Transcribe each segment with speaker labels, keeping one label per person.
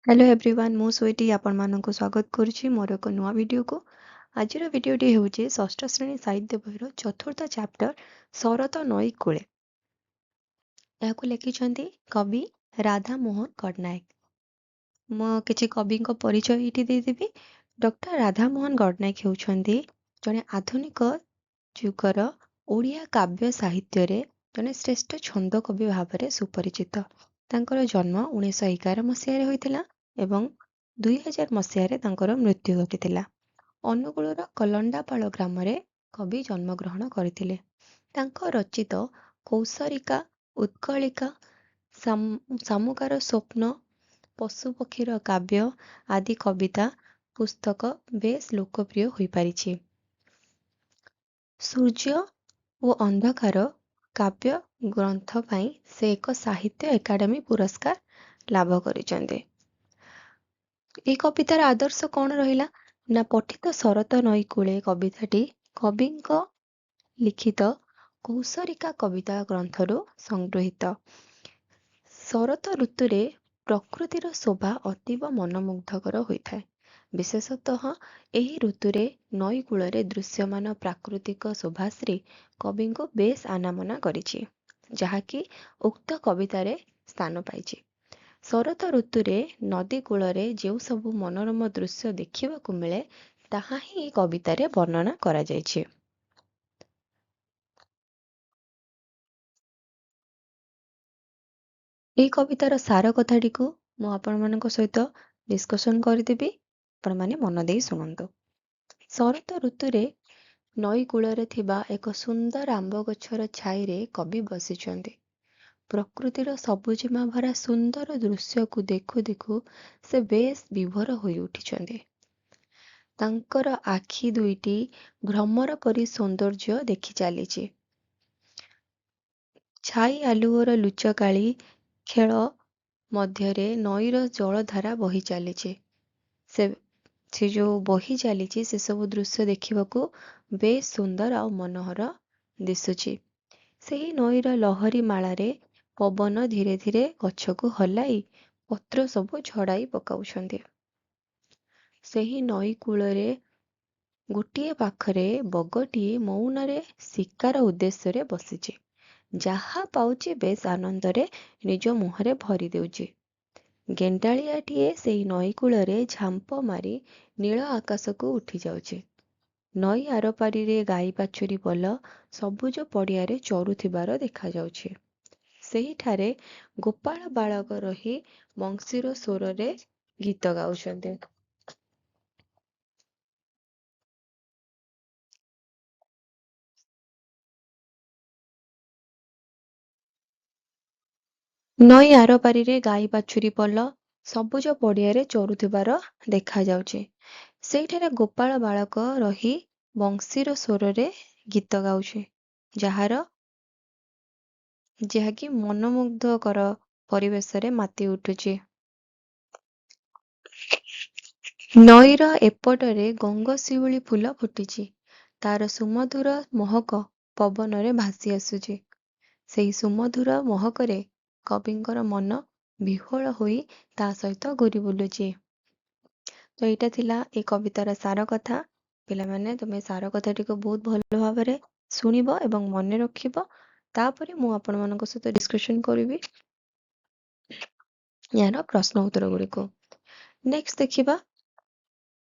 Speaker 1: Hello everyone मु स्वीटी आपण मानक स्वागत करुच्ची मोर एक नुआ वीडियो को। आज वीडियोटी होची षष्ठ श्रेणी साहित्य बहिर चतुर्थ चैप्टर शरत नई कूले। याकू लिखिछंती कवि राधा मोहन गडनायक। मो किछि कवि को परिचय इति देदेबी। डॉक्टर राधा मोहन गडनायक हेउछंती जने आधुनिक जुगर ओडिया काव्य साहित्य रे जने श्रेष्ठ छंद कवि भाव सुपरिचित। तांकर जन्म 1911 मसीह होइतिला एवं 2000 मसीह तांकर मृत्यु घटितिला। अनुगुଳର କଲଣ୍ଡାପାଳ ଗ୍ରାମରେ କବି ଜନ୍ମଗ୍ରହଣ କରିଥିଲେ। ତାଙ୍କ ରଚିତ କୌସରିକା, ଉତ୍କଳିକା, ସାମୁକାର ସ୍ୱପ୍ନ, ପଶୁପକ୍ଷୀର କାବ୍ୟ ଆଦି କବିତା ପୁସ୍ତକ ବେଶ ଲୋକପ୍ରିୟ ହୋଇପାରିଛି। ସୂର୍ଯ୍ୟ ଓ ଅନ୍ଧକାର କାବ୍ୟ ଗ୍ରନ୍ଥ ପାଇଁ ସେ ଏକ ସାହିତ୍ୟ ଏକାଡେମୀ ପୁରସ୍କାର ଲାଭ କରିଛନ୍ତି। এই କବିତାର ଆଦର୍ଶ କ'ଣ ରହିଲା ନା ପଠିତ ଶରତ ନଈ କୂଳେ କବିତାଟି କବିଙ୍କ ଲିଖିତ କୌସରିକା କବିତା ଗ୍ରନ୍ଥରୁ ସଂଗୃହୀତ। ଶରତ ଋତୁରେ ପ୍ରକୃତିର ଶୋଭା ଅତୀବ ମନମୁଗ୍ଧକର ହୋଇଥାଏ। ବିଶେଷତଃ ଏହି ଋତୁରେ ନଈ କୂଳରେ ଦୃଶ୍ୟମାନ ପ୍ରାକୃତିକ ଶୋଭାଶ୍ରୀ କବିଙ୍କୁ ବେଶ ଆନାମନା କରିଛି, ଯାହାକି ଉକ୍ତ କବିତାରେ ସ୍ଥାନ ପାଇଛି। ଶରତ ଋତୁରେ ନଦୀ କୂଳରେ ଯେଉଁ ସବୁ ମନୋରମ ଦୃଶ୍ୟ ଦେଖିବାକୁ ମିଳେ ତାହା ହିଁ ଏହି କବିତାରେ ବର୍ଣ୍ଣନା କରାଯାଇଛି। ଏହି କବିତାର ସାର କଥାଟିକୁ ମୁଁ ଆପଣମାନଙ୍କ ସହିତ ଡିସ୍କସନ କରିଦେବି, ଆପଣମାନେ ମନ ଦେଇ ଶୁଣନ୍ତୁ। ଶରତ ଋତୁରେ ନଈ କୂଳରେ ଥିବା ଏକ ସୁନ୍ଦର ଆମ୍ବ ଗଛର ଛାଇରେ କବି ବସିଛନ୍ତି। ପ୍ରକୃତିର ସବୁଜିମା ଭରା ସୁନ୍ଦର ଦୃଶ୍ୟକୁ ଦେଖୁ ଦେଖୁ ସେ ବେଶ ବିଭୋର ହୋଇ ଉଠିଛନ୍ତି। ତାଙ୍କର ଆଖି ଦୁଇଟି ଭ୍ରମର ପରି ସୌନ୍ଦର୍ଯ୍ୟ ଦେଖି ଚାଲିଛି। ଛାଇ ଆଲୁଅର ଲୁଚକାଳି ଖେଳ ମଧ୍ୟରେ ନଈର ଜଳଧାରା ବହି ଚାଲିଛି। ସେ ଯୋଉ ବହି ଚାଲିଛି ସେସବୁ ଦୃଶ୍ୟ ଦେଖିବାକୁ ବେଶ ସୁନ୍ଦର ଆଉ ମନୋହର ଦିଶୁଛି। ସେହି ନଈର ଲହରୀ ମାଳାରେ ପବନ ଧୀରେ ଧୀରେ ଗଛକୁ ହଲାଇ ପତ୍ର ସବୁ ଝଡ଼ାଇ ପକାଉଛନ୍ତି। ସେହି ନଈ କୂଳରେ ଗୋଟିଏ ପାଖରେ ବଗଟିଏ ମୌନରେ ଶିକାର ଉଦ୍ଦେଶ୍ୟରେ ବସିଛି। ଯାହା ପାଉଛି ବେଶ ଆନନ୍ଦରେ ନିଜ ମୁହଁରେ ଭରି ଦେଉଛି। ଗେଣ୍ଡାଳିଆଟିଏ ସେଇ ନଈ କୂଳରେ ଝାମ୍ପ ମାରି ନୀଳ ଆକାଶକୁ ଉଠି ଯାଉଛି। ନଈ ଆରପାରିରେ ଗାଈ ବାଛୁରୀ ପଲ ସବୁଜ ପଡ଼ିଆରେ ଚରୁଥିବାର ଦେଖାଯାଉଛି। ସେହିଠାରେ ଗୋପାଳ ବାଳକ ରହି ବଂଶୀର ସ୍ୱରରେ ଗୀତ ଗାଉଛନ୍ତି। ନଈ ଆରପାରିରେ ଗାଈ ବାଛୁରୀ ପଲ ସବୁଜ ପଡ଼ିଆରେ ଚରୁଥିବାର ଦେଖାଯାଉଛି। ସେଇଠାରେ ଗୋପାଳ ବାଳକ ରହି ବଂଶୀର ସ୍ୱରରେ ଗୀତ ଗାଉଛି, ଯାହାକି ମନମୁଗ୍ଧକର ପରିବେଶରେ ମାତି ଉଠୁଛି। ନଈର ଏପଟରେ ଗଙ୍ଗଶିଉଳି ଫୁଲ ଫୁଟିଛି। ତାର ସୁମଧୁର ମହକ ପବନରେ ଭାସି ଆସୁଛି। ସେହି ସୁମଧୁର ମହକରେ କବିଙ୍କର ମନ ବିହ୍ୱଳ ହୋଇ ତା ସହିତ ଘୁରି ବୁଲୁଛି। ତ ଏଇଟା ଥିଲା ଏ କବିତାର ସାର କଥା। ପିଲାମାନେ ତୁମେ ସାର କଥାଟିକୁ ବହୁତ ଭଲ ଭାବରେ ଶୁଣିବ ଏବଂ ମନେ ରଖିବ। ତାପରେ ମୁଁ ଆପଣମାନଙ୍କ ସହିତ ଡିସ୍କସନ କରିବି ଏହାର ପ୍ରଶ୍ନ ଉତ୍ତର ଗୁଡ଼ିକୁ। ନେକ୍ସଟ ଦେଖିବା।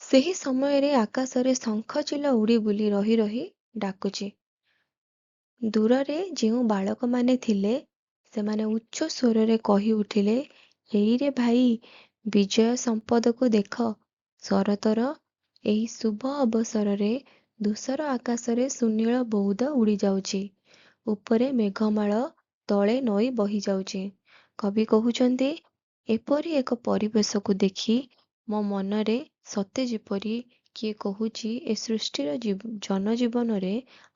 Speaker 1: ସେହି ସମୟରେ ଆକାଶରେ ଶଙ୍ଖଚିଲ ଉଡ଼ି ବୁଲି ରହି ରହି ଡାକୁଛି। ଦୂରରେ ଯେଉଁ ବାଳକମାନେ ଥିଲେ ସେମାନେ ଉଚ୍ଚ ସ୍ୱରରେ କହି ଉଠିଲେ, ହେଇରେ ଭାଇ, ବିଜୟ ସମ୍ପଦକୁ ଦେଖ। ଶରତର ଏହି ଶୁଭ ଅବସରରେ ଧୂସର ଆକାଶରେ ସୁନୀଳ ବଉଦ ଉଡ଼ି ଯାଉଛି। ଉପରେ ମେଘମାଳ, ତଳେ ନଈ ବହି ଯାଉଛି। କବି କହୁଛନ୍ତି, ଏପରି ଏକ ପରିବେଶକୁ ଦେଖି ମୋ ମନରେ ସତେ ଯେପରି କିଏ କହୁଛି ଏ ସୃଷ୍ଟିର ଜନଜୀବନରେ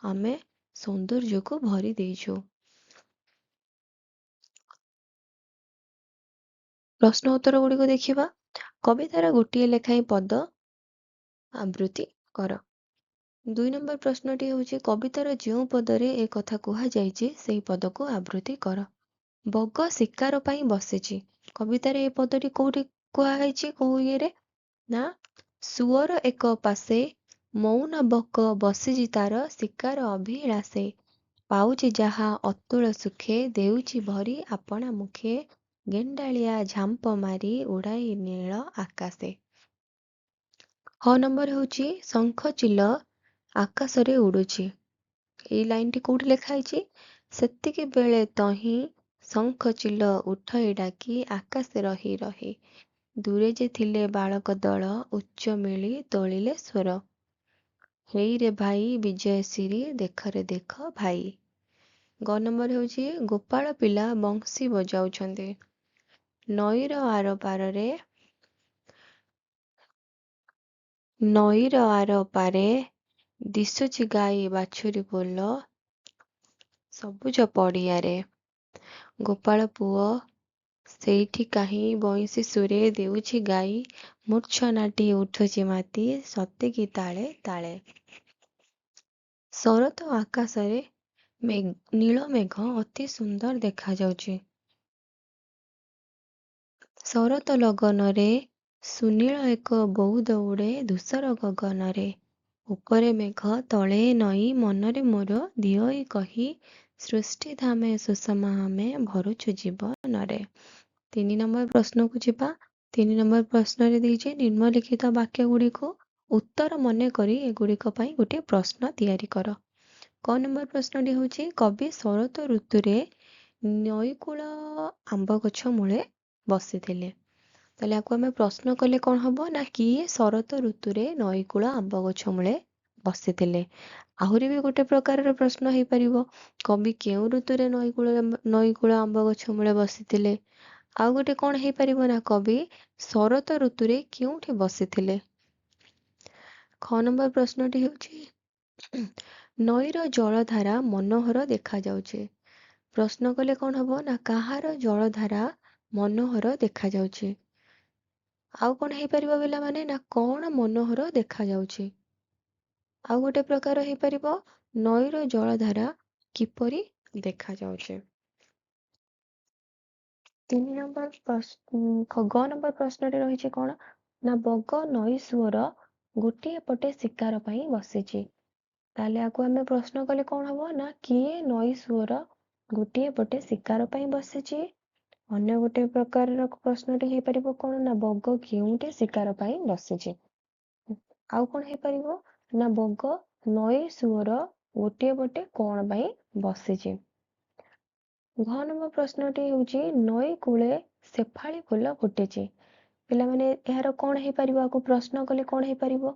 Speaker 1: ଆମେ ସୌନ୍ଦର୍ଯ୍ୟକୁ ଭରି ଦେଇଛୁ। ପ୍ରଶ୍ନ ଉତ୍ତର ଗୁଡ଼ିକୁ ଦେଖିବା। କବିତାର ଗୋଟିଏ ଲେଖାଏଁ ପଦ ଆବୃତ୍ତି କର। 2 ନମ୍ବର ପ୍ରଶ୍ନଟି ହେଉଛି କବିତାର ଯେଉଁ ପଦରେ ଏ କଥା କୁହାଯାଇଛି ସେହି ପଦକୁ ଆବୃତ୍ତି କର। ବଗ ଶିକାର ପାଇଁ ବସିଛି। କବିତାରେ ଏ ପଦଟି କୋଉଠି କୁହାହେଇଛି କୋଉ ଇଏରେ ନା ସୁଅର ଏକ ପାଶେ ମୌନ ବକ ବସିଛି ତାର ଶିକାର ଅଭିଳାଷେ ପାଉଛି ଯାହା ଅତୁଳ ସୁଖେ ଦେଉଛି ଭରି ଆପଣା ମୁଖେ ଗେଣ୍ଡାଳିଆ ଝାମ୍ପ ମାରି ଉଡ଼ାଇ ନୀଳ ଆକାଶେ। ହ ନମ୍ବର ହେଉଛି ଶଙ୍ଖ ଚିଲ ଆକାଶରେ ଉଡୁଛି। ଏଇ ଲାଇନଟି କୋଉଠି ଲେଖା ହେଇଛି? ସେତିକି ବେଳେ ତହିଁ ଶଙ୍ଖ ଚିଲ ଉଠଇ ଡାକି ଆକାଶେ ରହି ରହି ଦୂରେ ଯେ ଥିଲେ ବାଳକ ଦଳ ଉଚ୍ଚ ମିଳି ତୋଳିଲେ ସ୍ୱର ହେଇରେ ଭାଇ ବିଜୟଶିରି ଦେଖରେ ଦେଖ ଭାଇ। ଗ ନମ୍ବର ହେଉଛି ଗୋପାଳ ପିଲା ବଂଶୀ ବଜାଉଛନ୍ତି। ନଈର ଆର ପାରେ ଦିଶୁଛି ଗାଈ ବାଛୁରୀ ପୋଲ ସବୁଜ ପଡ଼ିଆରେ ଗୋପାଳ ପୁଅ ସେଇଠି କାହିଁ ବଇଁଶୀ ସୁରେ ଦେଉଛି ଗାଈ ମୂର୍ଚ୍ଛନାଟି ଉଠୁଛି ମାତି ସତେକି ତାଳେ ତାଳେ। ଶରତ ଆକାଶରେ ନୀଳ ମେଘ ଅତି ସୁନ୍ଦର ଦେଖାଯାଉଛି। ଶରତ ଲଗନରେ ସୁନୀଳ ଏକ ବଉଦ ଉଡ଼େ ଧୂସର ଗଗନରେ ଉପରେ ମେଘ ତଳେ ନଈ ମନରେ ମୋର ଦିଅଇ କହି ସୃଷ୍ଟି ଧାମେ ସୁଷମା ଆମେ ଭରୁଛୁ ଜୀବନରେ। 3 ନମ୍ବର ପ୍ରଶ୍ନକୁ ଯିବା। 3 ନମ୍ବର ପ୍ରଶ୍ନରେ ଦେଇଛି ନିମ୍ନଲିଖିତ ବାକ୍ୟ ଗୁଡ଼ିକୁ ଉତ୍ତର ମନେ କରି ଏଗୁଡ଼ିକ ପାଇଁ ଗୋଟିଏ ପ୍ରଶ୍ନ ତିଆରି କର। କ ନମ୍ବର ପ୍ରଶ୍ନଟି ହେଉଛି କବି ଶରତ ଋତୁରେ ନଈକୂଳ ଆମ୍ବ ଗଛ ମୂଳେ ବସିଥିଲେ। ତାହେଲେ ଆକୁ ଆମେ ପ୍ରଶ୍ନ କଲେ କ'ଣ ହବ ନା କିଏ ଶରତ ଋତୁରେ ନଈକୂଳ ଆମ୍ବ ଗଛ ମୂଳେ ବସିଥିଲେ। ଆହୁରି ବି ଗୋଟେ ପ୍ରକାରର ପ୍ରଶ୍ନ ହେଇପାରିବ କବି କେଉଁ ଋତୁରେ ନଈକୂଳ ଆମ୍ବ ଗଛ ମୂଳେ ବସିଥିଲେ। ଆଉ ଗୋଟେ କ'ଣ ହେଇପାରିବ ନା କବି ଶରତ ଋତୁରେ କେଉଁଠି ବସିଥିଲେ। ଖ ନମ୍ବର ପ୍ରଶ୍ନଟି ହେଉଛି ନଈର ଜଳଧାରା ମନୋହର ଦେଖାଯାଉଛି। ପ୍ରଶ୍ନ କଲେ କ'ଣ ହବ ନା କାହାର ଜଳଧାରା ମନୋହର ଦେଖାଯାଉଛି। ଆଉ କ'ଣ ହେଇପାରିବ ପିଲାମାନେ ନା କ'ଣ ମନୋହର ଦେଖାଯାଉଛି। ଆଉ ଗୋଟେ ପ୍ରକାର ହେଇପାରିବ ନଈର ଜଳଧାରା କିପରି ଦେଖାଯାଉଛି। 3 ନମ୍ବର ଗ ନମ୍ବର ପ୍ରଶ୍ନଟି ରହିଛି କ'ଣ ନା ବଗ ନଈ ସୁଅର ଗୋଟିଏ ପଟେ ଶିକାର ପାଇଁ ବସିଛି। ତାହେଲେ ଆକୁ ଆମେ ପ୍ରଶ୍ନ କଲେ କ'ଣ ହବ ନା କିଏ ନଈ ସୁଅର ଗୋଟିଏ ପଟେ ଶିକାର ପାଇଁ ବସିଛି। ଅନ୍ୟ ଗୋଟେ ପ୍ରକାରର ପ୍ରଶ୍ନଟି ହେଇପାରିବ କ'ଣ ନା ବଗ କେଉଁଠି ଶିକାର ପାଇଁ ବସିଛି। ଆଉ କ'ଣ ହେଇପାରିବ ନା ବଗ ନଈ ସୁଅର ଗୋଟିଏ ପଟେ କ'ଣ ପାଇଁ ବସିଛି। ଘ ନମ୍ବର ପ୍ରଶ୍ନଟି ହେଉଛି ନଈ କୂଳେ ଶେଫାଳି ଫୁଲ ଫୁଟିଛି। ପିଲାମାନେ ଏହାର କ'ଣ ହେଇପାରିବ ଆକୁ ପ୍ରଶ୍ନ କଲେ କ'ଣ ହେଇପାରିବ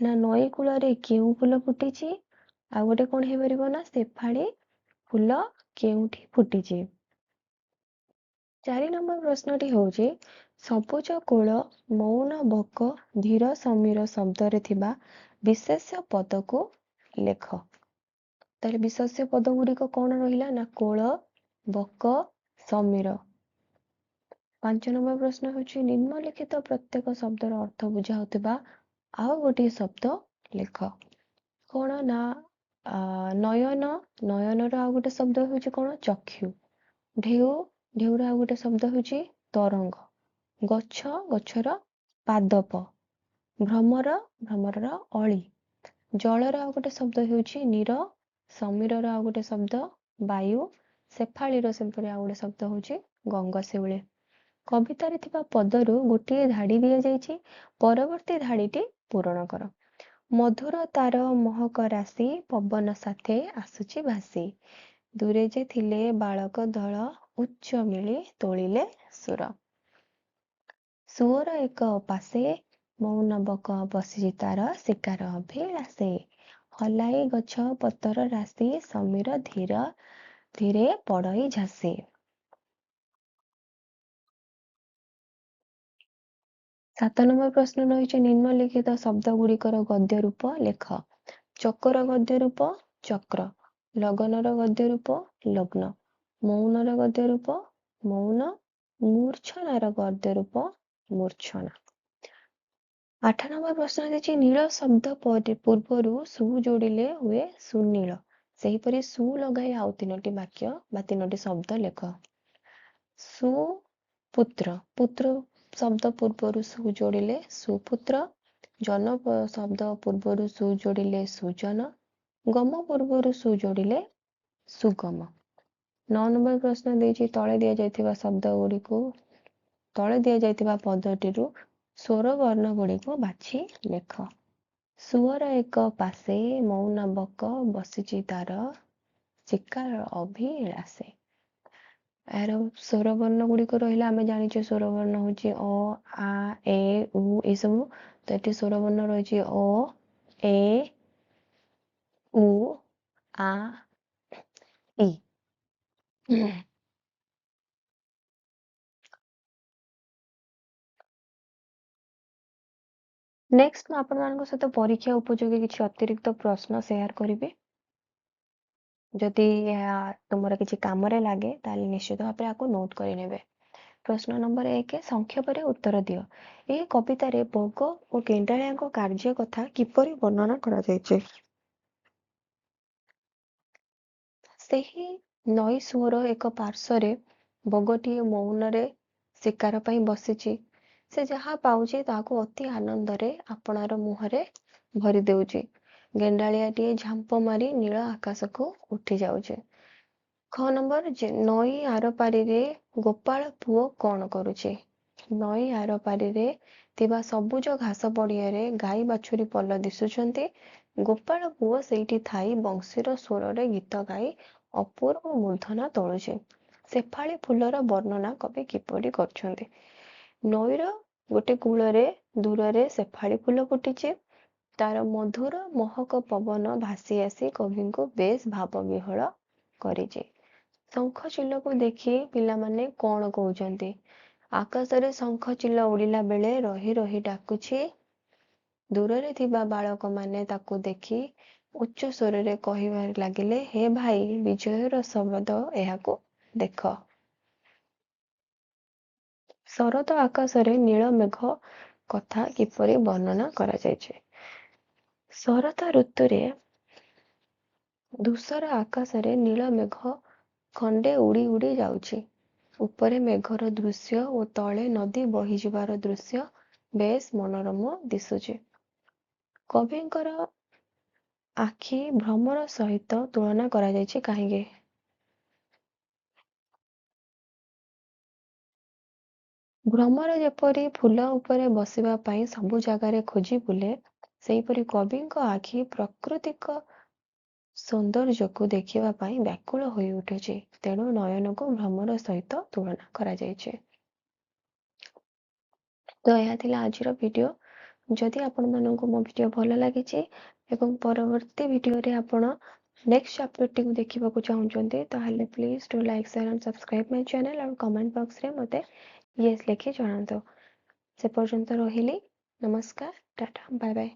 Speaker 1: ନା ନଈ କୂଳରେ କେଉଁ ଫୁଲ ଫୁଟିଛି। ଆଉ ଗୋଟେ କ'ଣ ହେଇପାରିବ ନା ଶେଫାଳି ଫୁଲ କେଉଁଠି ଫୁଟିଛି। 4 ନମ୍ବର ପ୍ରଶ୍ନଟି ହେଉଛି ସବୁଜ କୋଳ ମୌନ ବକ ଧୀର ସମୀର ଶବ୍ଦରେ ଥିବା ବିଶେଷ୍ୟ ପଦକୁ ଲେଖ। ତାହେଲେ ବିଶେଷ୍ୟ ପଦ ଗୁଡ଼ିକ କ'ଣ ରହିଲା ନା କୋଳ ବକ ସମୀର। 5 ନମ୍ବର ପ୍ରଶ୍ନ ହେଉଛି ନିମ୍ନଲିଖିତ ପ୍ରତ୍ୟେକ ଶବ୍ଦର ଅର୍ଥ ବୁଝାଉଥିବା ଆଉ ଗୋଟିଏ ଶବ୍ଦ ଲେଖ। କ'ଣ ନା ନୟନ ନୟନର ଆଉ ଗୋଟେ ଶବ୍ଦ ହେଉଛି କ'ଣ ଚକ୍ଷୁ। ଢେଉ ଢେଉର ଆଉ ଗୋଟେ ଶବ୍ଦ ହେଉଛି ତରଙ୍ଗ। ଗଛ ଗଛର ପାଦପ। ଭ୍ରମର ଭ୍ରମରର ଅଳି। ଜଳର ଆଉ ଗୋଟେ ଶବ୍ଦ ହେଉଛି ନୀର। ସମୀରର ଆଉ ଗୋଟେ ଶବ୍ଦ ବାୟୁ। ଶେଫାଳିର ସେପରି ଆଉ ଗୋଟେ ଶବ୍ଦ ହେଉଛି ଗଙ୍ଗଶିଉଳି। କବିତାରେ ଥିବା ପଦରୁ ଗୋଟିଏ ଧାଡ଼ି ଦିଆଯାଇଛି ପରବର୍ତ୍ତୀ ଧାଡ଼ିଟି ପୂରଣ କର। ମଧୁର ତାର ମହକ ରାଶି ପବନ ସାଥେ ଆସୁଛି ଭାସି ଦୂରେ ଯେ ଥିଲେ ବାଳକ ଦଳ ଉଚ୍ଚ ମିଳି ତୋଳିଲେ ସୁର। ସୁଅର ଏକ ପାଶେ ମୌନ ବକ ବସିଛି ତାର ଶିକାର ଅଭିଳାଷେ ହଲାଇ ଗଛ ପତର ରାଶି ସମୀର ଧୀର ଧୀରେ ପଡ଼ଇ ଝାସେ। 7 ନମ୍ବର ପ୍ରଶ୍ନ ରହିଛି ନିମ୍ନଲିଖିତ ଶବ୍ଦ ଗୁଡ଼ିକର ଗଦ୍ୟ ରୂପ ଲେଖ। ଚକର ଗଦ୍ୟ ରୂପ ଚକ୍ର। ଲଗନର ଗଦ୍ୟ ରୂପ ଲଗ୍ନ। ମୌନର ଗଦ୍ୟ ରୂପ ମୌନ। ମୂର୍ଚ୍ଛନାର ଗଦ୍ୟ ରୂପ ମୂର୍ଚ୍ଛନା। 8 ନମ୍ବର ପ୍ରଶ୍ନ ଦେଇଛି ନୀଳ ଶବ୍ଦ ପୂର୍ବରୁ ସୁ ଯୋଡ଼ିଲେ ହୁଏ ସୁନୀଳ। ସେହିପରି ସୁ ଲଗାଇ ଆଉ 3ଟି ବାକ୍ୟ ବା 3ଟି ଶବ୍ଦ ଲେଖ। ସୁପୁତ୍ର ପୁତ୍ର ଶବ୍ଦ ପୂର୍ବରୁ ସୁ ଯୋଡ଼ିଲେ ସୁପୁତ୍ର, ଜନ ଶବ୍ଦ ପୂର୍ବରୁ ସୁ ଯୋଡ଼ିଲେ ସୁଜନ, ଗମ ପୂର୍ବରୁ ସୁ ଯୋଡ଼ିଲେ ସୁଗମ। 9 ନମ୍ବର ପ୍ରଶ୍ନ ଦେଇଛି ତଳେ ଦିଆଯାଇଥିବା ଶବ୍ଦ ଗୁଡ଼ିକୁ ତଳେ ଦିଆଯାଇଥିବା ପଦଟିରୁ ସ୍ୱର ବର୍ଣ୍ଣ ଗୁଡ଼ିକୁ ବାଛି ଲେଖ। ସୁଅର ଏକ ପାଶେ ମୌନ ବକ ବସିଛି ତାର ଶିକାର ଅଭିଳାଷେ। ଏହାର ସ୍ୱର ବର୍ଣ୍ଣ ଗୁଡ଼ିକ ରହିଲା ଆମେ ଜାଣିଛେ ସ୍ୱର ବର୍ଣ୍ଣ ହେଉଛି ଅ, ଆ, ଏ, ଉ ଏସବୁ। ତ ଏଠି ସ୍ୱର ବର୍ଣ୍ଣ ରହିଛି ଅ, ଏ, ଉ, ଆ, ଇ। ନେକ୍ସଟ ମୁଁ ଆପଣମାନଙ୍କ ସହିତ ପରୀକ୍ଷା ଉପଯୋଗୀ କିଛି ଅତିରିକ୍ତ ପ୍ରଶ୍ନ ସେୟାର କରିବି। ଯଦି ଏହା ତୁମର କିଛି କାମରେ ଲାଗେ ତାହେଲେ ନିଶ୍ଚିତ ଭାବରେ ଆକୁ ନୋଟ୍ କରିନେବେ। ପ୍ରଶ୍ନ ନମ୍ବର 1 ସଂକ୍ଷେପରେ ଉତ୍ତର ଦିଅ। ଏହି କବିତାରେ ବଗ ଓ ଗେଣ୍ଡାଳିଆଙ୍କ କାର୍ଯ୍ୟ କଥା କିପରି ବର୍ଣ୍ଣନା କରାଯାଇଛି? ସେହି ନଈ ସୁଅର ଏକ ପାର୍ଶ୍ୱରେ ବଗଟିଏ ମୌନରେ ଶିକାର ପାଇଁ ବସିଛି। ସେ ଯାହା ପାଉଛି ତାହାକୁ ଅତି ଆନନ୍ଦରେ ଆପଣାର ମୁହଁରେ ଭରି ଦେଉଛି। ଗେଣ୍ଡାଳିଆଟିଏ ଝାମ୍ପ ମାରି ନୀଳ ଆକାଶକୁ ଉଠି ଯାଉଛି। ଖ ନମ୍ବର ନଈ ଆରପାରିରେ ଗୋପାଳ ପୁଅ କ'ଣ କରୁଛି? ନଈ ଆରପାରିରେ ଥିବା ସବୁଜ ଘାସ ପଡ଼ିଆରେ ଗାଈ ବାଛୁରୀ ପଲ ଦିଶୁଛନ୍ତି। ଗୋପାଳ ପୁଅ ସେଇଠି ଥାଇ ବଂଶୀର ସ୍ୱରରେ ଗୀତ ଗାଇ ଅପୂର୍ବ ମୂର୍ଧନା ତୋଳୁଛି। ଶେଫାଳି ଫୁଲର ବର୍ଣ୍ଣନା କବି କିପରି କରିଛନ୍ତି? ନଈର ଗୋଟେ କୂଳରେ ଦୂରରେ ଶେଫାଳି ଫୁଲ ଫୁଟିଛି। ତାର ମଧୁର ମହକ ପବନ ଭାସି ଆସି କବିଙ୍କୁ ବେଶ ଭାବ ବିହ୍ୱଳ କରିଛି। ଶଙ୍ଖ ଚିଲକୁ ଦେଖି ପିଲାମାନେ କ'ଣ କହୁଛନ୍ତି? ଆକାଶରେ ଶଙ୍ଖ ଚିଲ ଉଡ଼ିଲା ବେଳେ ରହି ରହି ଡାକୁଛି। ଦୂରରେ ଥିବା ବାଳକମାନେ ତାକୁ ଦେଖି ଉଚ୍ଚ ସ୍ୱରରେ କହିବାରେ ଲାଗିଲେ, ହେ ଭାଇ, ବିଜୟର ଶବଦ ଏହାକୁ ଦେଖ। ଶରତ ଆକାଶରେ ନୀଳ ମେଘ କଥା କିପରି ବର୍ଣ୍ଣନା କରାଯାଇଛି? ଶରତ ଋତୁରେ ଧୂସର ଆକାଶରେ ନୀଳ ମେଘ ଖଣ୍ଡେ ଉଡ଼ି ଉଡ଼ି ଯାଉଛି। ଉପରେ ମେଘର ଦୃଶ୍ୟ ଓ ତଳେ ନଦୀ ବହିଯିବାର ଦୃଶ୍ୟ ବେଶ ମନୋରମ ଦିଶୁଛି। କବିଙ୍କର ଆଖି ଭ୍ରମର ସହିତ ତୁଳନା କରାଯାଇଛି କାହିଁକି? ଭ୍ରମର ଯେପରି ଫୁଲ ଉପରେ ବସିବା ପାଇଁ ସବୁ ଜାଗାରେ ଖୋଜି ବୁଲେ, ସେହିପରି କବିଙ୍କ ଆଖି ପ୍ରାକୃତିକ ସୌନ୍ଦର୍ଯ୍ୟକୁ ଦେଖିବା ପାଇଁ ବ୍ୟାକୁଳ ହୋଇ ଉଠୁଛି। ତେଣୁ ନୟନକୁ ଭ୍ରମର ସହିତ ତୁଳନା କରାଯାଇଛି। ତ ଏହା ଥିଲା ଆଜିର ଭିଡ଼ିଓ। ଯଦି ଆପଣମାନଙ୍କୁ ମୋ ଭିଡ଼ିଓ ଭଲ ଲାଗିଛି ଏବଂ ପରବର୍ତ୍ତୀ ଭିଡ଼ିଓରେ ଆପଣ ନେକ୍ସଟ ଚାପ୍ଟରଟିକୁ ଦେଖିବାକୁ ଚାହୁଁଛନ୍ତି ତାହେଲେ please do like share and subscribe my channel ଆଉ କମେଣ୍ଟ ବକ୍ସରେ ମୋତେ ୟେସ୍ ଲେଖି ଜଣାନ୍ତୁ। ସେ ପର୍ଯ୍ୟନ୍ତ ରହିଲି। ନମସ୍କାର, ଟାଟା, ବାଏ ବାଏ।